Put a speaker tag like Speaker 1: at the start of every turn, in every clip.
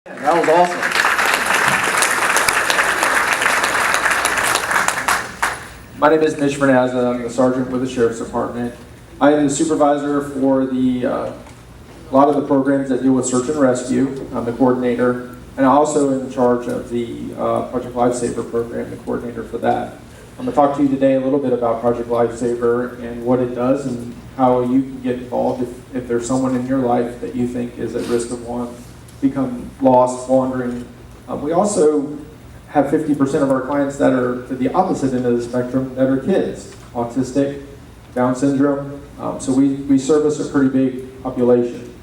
Speaker 1: That was awesome. My name is Mitch Vernazza. I'm the sergeant with the Sheriff's Department. I am the supervisor for a lot of the programs that deal with search and rescue. I'm the coordinator, and I'm also in charge of the Project Lifesaver program, the coordinator for that. I'm going to talk to you today a little bit about Project Lifesaver and what it does and how you can get involved if there's someone in your life that you think is at risk of become lost, wandering. We also have 50% of our clients that are to the opposite end of the spectrum, that are kids, autistic, Down syndrome. So we service a pretty big population.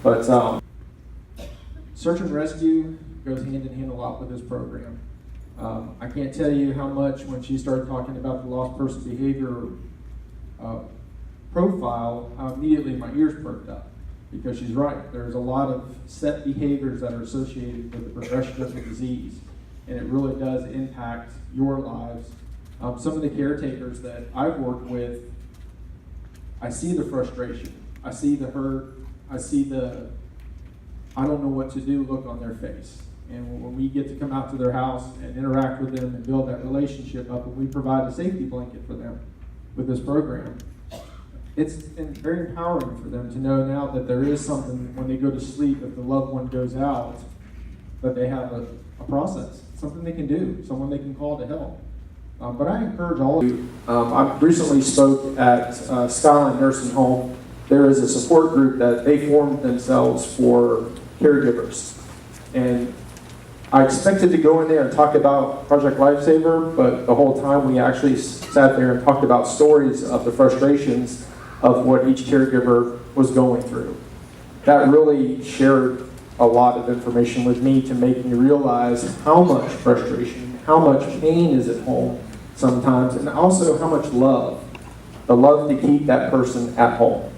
Speaker 1: But search and rescue goes hand in hand a lot with this program. I can't tell you how much when she started talking about the lost person behavior profile, how immediately my ears perked up. Because she's right, there's a lot of set behaviors that are associated with the progression of the disease, and it really does impact your lives. Some of the caretakers that I've worked with, I see the frustration, I see the hurt, I see the I don't know what to do look on their face. And when we get to come out to their house and interact with them and build that relationship up, and we provide a safety blanket for them with this program, it's been very empowering for them to know now that there is something when they go to sleep, if the loved one goes out, that they have a process, something they can do, someone they can call to help. But I encourage all of you. I recently spoke at Skyline Nursing Home. There is a support group that they formed themselves for caregivers. And I expected to go in there and talk about Project Lifesaver, but the whole time we actually sat there and talked about stories of the frustrations of what each caregiver was going through. That really shared a lot of information with me to make me realize how much frustration, how much pain is at home sometimes, and also how much love, the love to keep that person at home.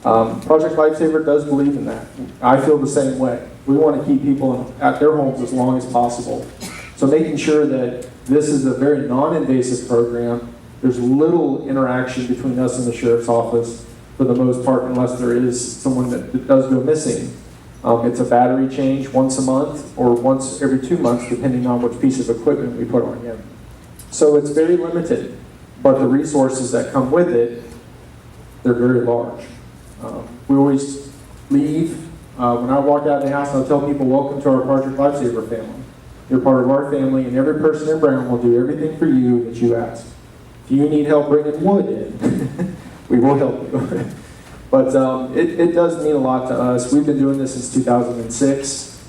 Speaker 1: Project Lifesaver does believe in that. I feel the same way. We want to keep people at their homes as long as possible. So making sure that this is a very non-invasive program. There's little interaction between us and the sheriff's office for the most part, unless there is someone that does go missing. It's a battery change once a month or once every 2 months, depending on which piece of equipment we put on him. So it's very limited, but the resources that come with it, they're very large. We always leave. When I walk out of the house, I'll tell people, welcome to our Project Lifesaver family. You're part of our family, and every person in Brown will do everything for you that you ask. If you need help bringing wood in, we will help you. But it does mean a lot to us. We've been doing this since 2006.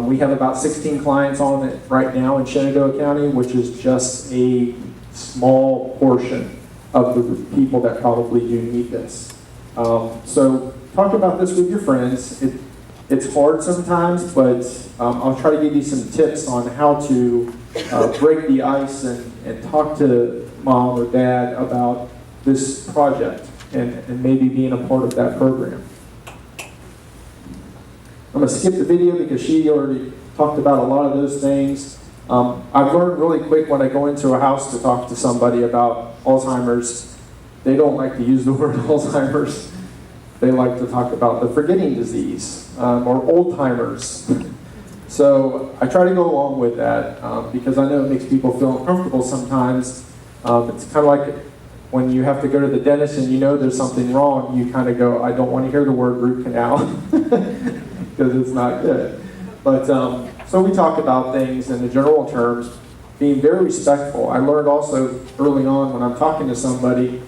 Speaker 1: We have about 16 clients on it right now in Shenandoah County, which is just a small portion of the people that probably do need this. So talk about this with your friends. It's hard sometimes, but I'll try to give you some tips on how to break the ice and talk to mom or dad about this project and maybe being a part of that program. I'm going to skip the video because she already talked about a lot of those things. I've learned really quick when I go into a house to talk to somebody about Alzheimer's, they don't like to use the word Alzheimer's. They like to talk about the forgetting disease or old timers. So I try to go along with that because I know it makes people feel uncomfortable sometimes. It's kind of like when you have to go to the dentist and you know there's something wrong, you kind of go, I don't want to hear the word root canal because it's not good. But so we talk about things in the general terms, being very respectful. I learned also early on when I'm talking to somebody,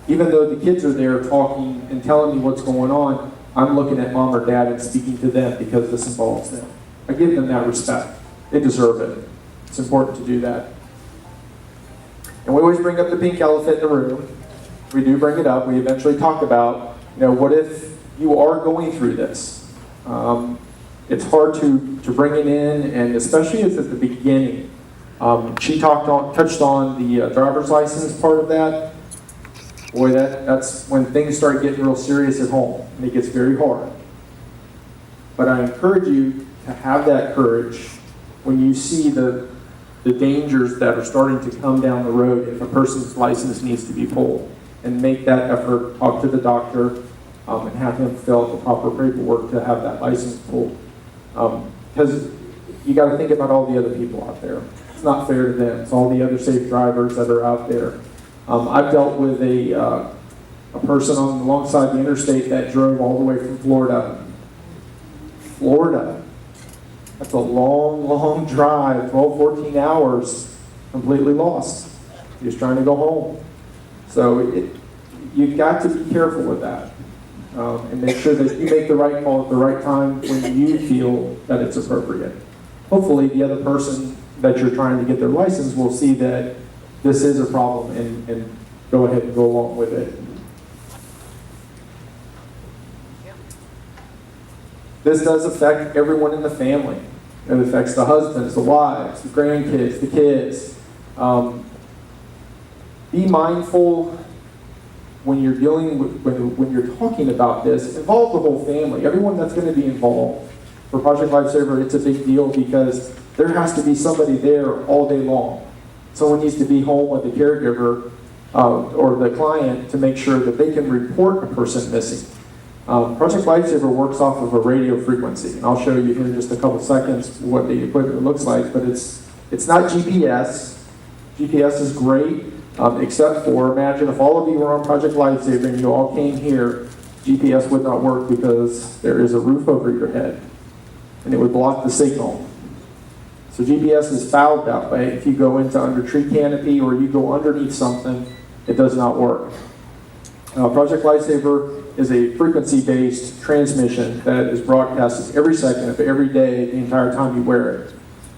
Speaker 1: even though the kids are there talking and telling me what's going on, I'm looking at mom or dad and speaking to them because this involves them. I give them that respect. They deserve it. It's important to do that. And we always bring up the pink elephant in the room. We do bring it up. We eventually talk about, what if you are going through this? It's hard to bring it in, and especially if it's at the beginning. She touched on the driver's license part of that. Boy, that's when things start getting real serious at home, and it gets very hard. But I encourage you to have that courage when you see the dangers that are starting to come down the road if a person's license needs to be pulled, and make that effort, talk to the doctor, and have him fill out the proper paperwork to have that license pulled. because you got to think about all the other people out there. It's not fair to them. It's all the other safe drivers that are out there. I've dealt with a person alongside the interstate that drove all the way from Florida. Florida. That's a long, long drive, 12, 14 hours, completely lost. He was trying to go home. So you've got to be careful with that. And make sure that you make the right call at the right time when you feel that it's appropriate. Hopefully the other person that you're trying to get their license will see that this is a problem and go ahead and go along with it. This does affect everyone in the family. It affects the husbands, the wives, the grandkids, the kids. Be mindful when you're dealing with, when you're talking about this, involve the whole family, everyone that's going to be involved. For Project Lifesaver, it's a big deal because there has to be somebody there all day long. Someone needs to be home with the caregiver or the client to make sure that they can report a person missing. Project Lifesaver works off of a radio frequency, and I'll show you here in just a couple seconds what the equipment looks like, but it's not GPS. GPS is great, except for, imagine if all of you were on Project Lifesaver and you all came here, GPS would not work because there is a roof over your head, and it would block the signal. So GPS is fouled that way. If you go into under tree canopy or you go underneath something, it does not work. Project Lifesaver is a frequency-based transmission that is broadcasted every second of every day, the entire time you wear it.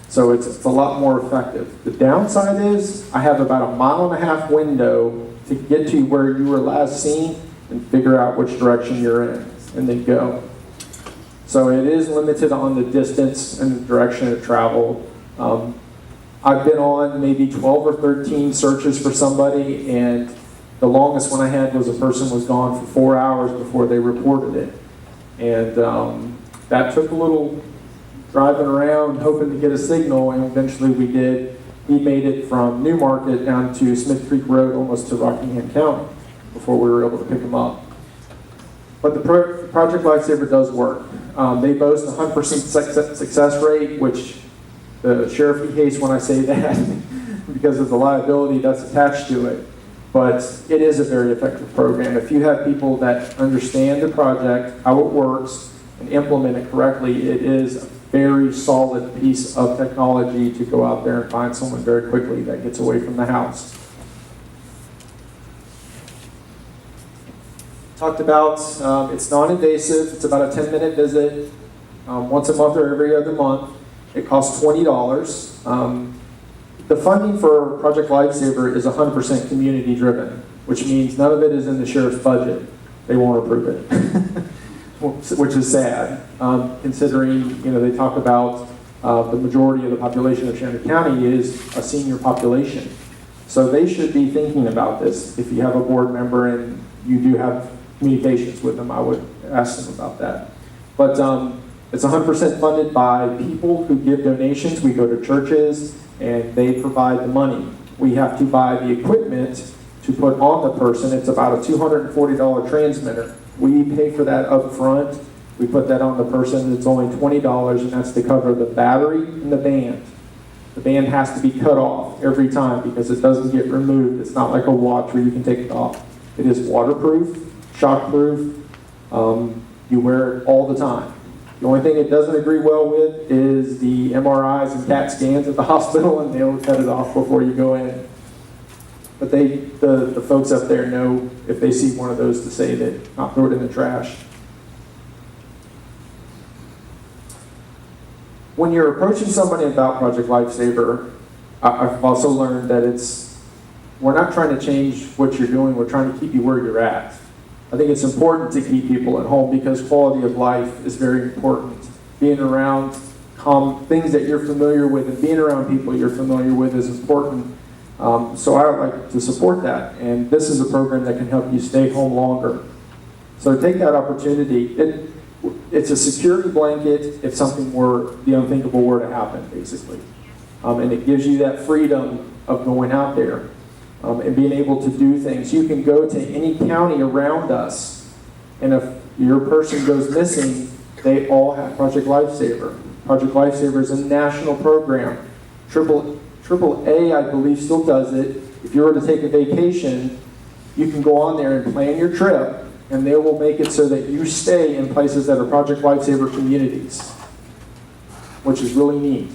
Speaker 1: So it's a lot more effective. The downside is I have about a 1.5 mile window to get to where you were last seen and figure out which direction you're in, and then go. So it is limited on the distance and the direction it traveled. I've been on maybe 12 or 13 searches for somebody, and the longest one I had was a person was gone for 4 hours before they reported it. And that took a little driving around, hoping to get a signal, and eventually we did. He made it from Newmarket down to Smith Creek Road, almost to Rockingham County, before we were able to pick him up. But the Project Lifesaver does work. They boast a 100% success rate, which the sheriff hates when I say that because of the liability that's attached to it. But it is a very effective program. If you have people that understand the project, how it works, and implement it correctly, it is a very solid piece of technology to go out there and find someone very quickly that gets away from the house. Talked about it's non-invasive. It's about a 10-minute visit once a month or every other month. It costs $20. The funding for Project Lifesaver is 100% community driven, which means none of it is in the sheriff's budget. They won't approve it, which is sad, considering they talk about the majority of the population of Shannon County is a senior population. So they should be thinking about this. If you have a board member and you do have communications with them, I would ask them about that. But it's 100% funded by people who give donations. We go to churches and they provide the money. We have to buy the equipment to put on the person. It's about a $240 transmitter. We pay for that up front. We put that on the person. It's only $20, and that's to cover the battery and the band. The band has to be cut off every time because it doesn't get removed. It's not like a watch where you can take it off. It is waterproof, shockproof. You wear it all the time. The only thing it doesn't agree well with is the MRIs and CAT scans at the hospital, and they'll cut it off before you go in. But the folks up there know if they see one of those to say that, not throw it in the trash. When you're approaching somebody about Project Lifesaver, I've also learned that we're not trying to change what you're doing, we're trying to keep you where you're at. I think it's important to keep people at home because quality of life is very important. Being around things that you're familiar with and being around people you're familiar with is important. So I would like to support that. And this is a program that can help you stay home longer. So take that opportunity. It's a security blanket if something the unthinkable were to happen, basically. And it gives you that freedom of going out there. And being able to do things. You can go to any county around us, and if your person goes missing, they all have Project Lifesaver. Project Lifesaver is a national program. Triple A, I believe, still does it. If you were to take a vacation, you can go on there and plan your trip, and they will make it so that you stay in places that are Project Lifesaver communities, which is really neat.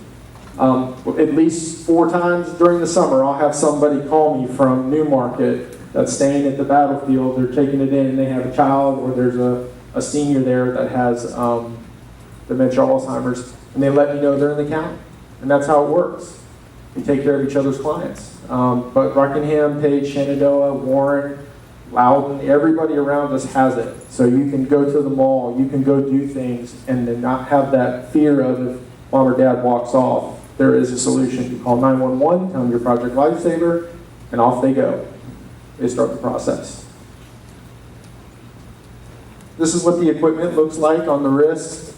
Speaker 1: At least 4 times during the summer, I'll have somebody call me from Newmarket that's staying at the battlefield. They're taking it in, and they have a child, or there's a senior there that has dementia, Alzheimer's, and they let me know they're in the county. And that's how it works. We take care of each other's clients. But Rockingham, Page, Shenandoah, Warren, Loudon, everybody around us has it. So you can go to the mall, you can go do things, and then not have that fear of if mom or dad walks off. There is a solution. You call 911, tell them your Project Lifesaver, and off they go. They start the process. This is what the equipment looks like on the wrist.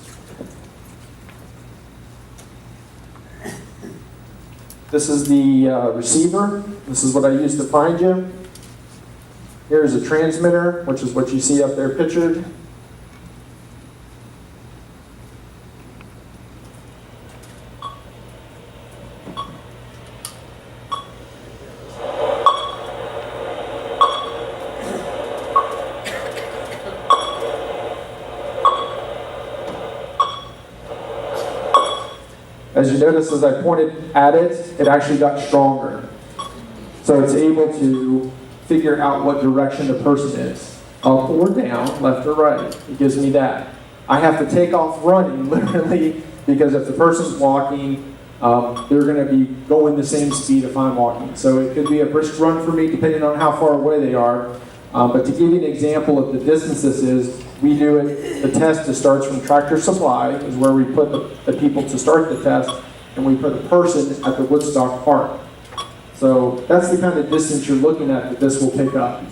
Speaker 1: This is the receiver. This is what I use to find you. Here's a transmitter, which is what you see up there pictured. As you notice, as I pointed at it, it actually got stronger. So it's able to figure out what direction the person is. Up or down, left or right. It gives me that. I have to take off running, literally, because if the person's walking, they're going to be going the same speed if I'm walking. So it could be a brisk run for me, depending on how far away they are. But to give you an example of the distance this is, we do it, the test starts from Tractor Supply, is where we put the people to start the test, and we put a person at the Woodstock Park. So that's the kind of distance you're looking at that this will pick up.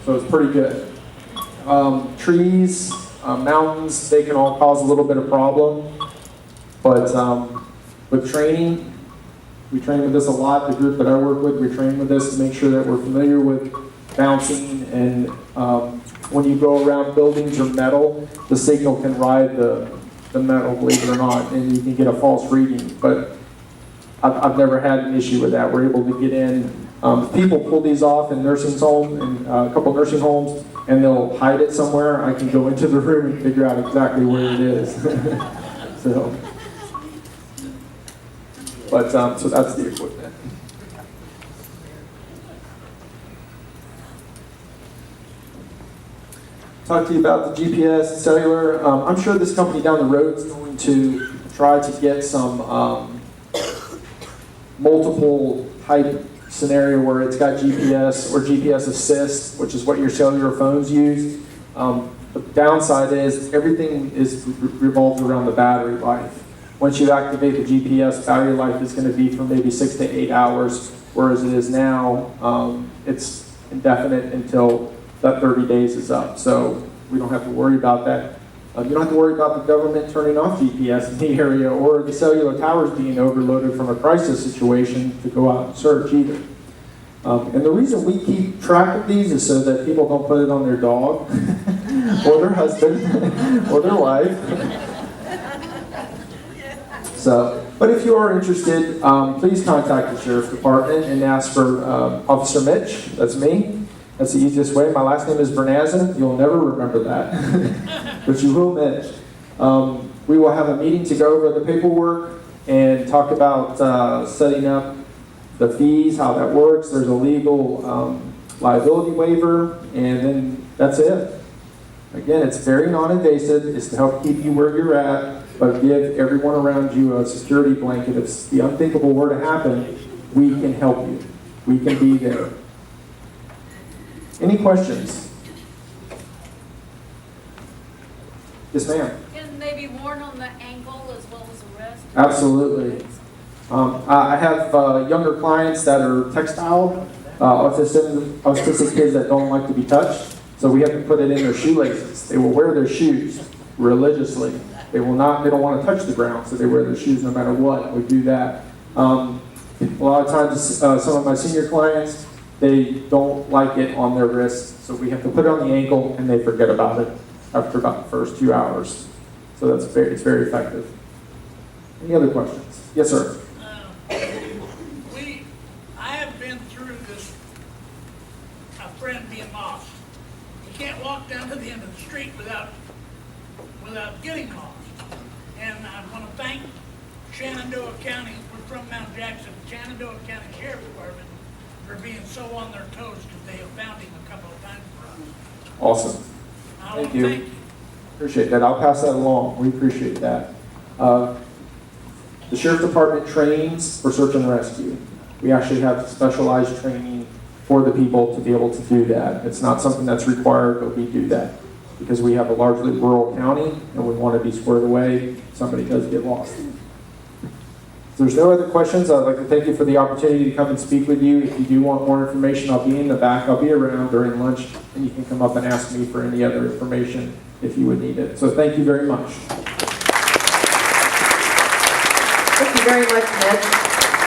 Speaker 1: So it's pretty good. Trees, mountains, they can all cause a little bit of problem. But with training, we train with this a lot. The group that I work with, we train with this to make sure that we're familiar with bouncing, and when you go around buildings or metal, the signal can ride the metal, believe it or not, and you can get a false reading. But I've never had an issue with that. We're able to get in. People pull these off in nursing homes, and a couple nursing homes, and they'll hide it somewhere. I can go into the room and figure out exactly where it is. So that's the equipment. Talk to you about the GPS, cellular. I'm sure this company down the road is going to try to get some multiple type scenario where it's got GPS or GPS assist, which is what your cellular phones use. The downside is everything is revolved around the battery life. Once you activate the GPS, battery life is going to be for maybe 6 to 8 hours, whereas it is now, it's indefinite until that 30 days is up. So we don't have to worry about that. You don't have to worry about the government turning off GPS in the area or the cellular towers being overloaded from a crisis situation to go out and search either. And the reason we keep track of these is so that people don't put it on their dog or their husband or their wife. So, but if you are interested, please contact the Sheriff's Department and ask for Officer Mitch. That's me. That's the easiest way. My last name is Vernazza. You'll never remember that, but you will, Mitch. We will have a meeting to go over the paperwork and talk about setting up the fees, how that works. There's a legal liability waiver, and then that's it. Again, it's very non-invasive. It's to help keep you where you're at, but give everyone around you a security blanket. If the unthinkable were to happen, we can help you. We can be there. Any questions? Yes, ma'am.
Speaker 2: Can they be worn on the ankle as well as the wrist?
Speaker 1: Absolutely. I have younger clients that are textile, autistic kids that don't like to be touched, so we have to put it in their shoelaces. They will wear their shoes religiously. They will not. They don't want to touch the ground, so they wear their shoes no matter what. We do that. A lot of times, some of my senior clients, they don't like it on their wrist, so we have to put it on the ankle, and they forget about it after about the first 2 hours. So it's very effective. Any other questions? Yes, sir.
Speaker 3: I have been through this, a friend being lost. You can't walk down to the end of the street without getting lost. And I want to thank Shenandoah County, we're from Mount Jackson, Shenandoah County Sheriff Department for being so on their toes because they have found him a couple of times for us.
Speaker 1: Awesome.
Speaker 3: I
Speaker 1: Thank
Speaker 3: want to
Speaker 1: you.
Speaker 3: thank you.
Speaker 1: Appreciate that. I'll pass that along. We appreciate that. The Sheriff's Department trains for search and rescue. We actually have specialized training for the people to be able to do that. It's not something that's required, but we do that because we have a largely rural county and we want to be squared away if somebody does get lost. If there's no other questions, I'd like to thank you for the opportunity to come and speak with you. If you do want more information, I'll be in the back. I'll be around during lunch, and you can come up and ask me for any other information if you would need it. So thank you very much.
Speaker 4: Thank you very much, Ned.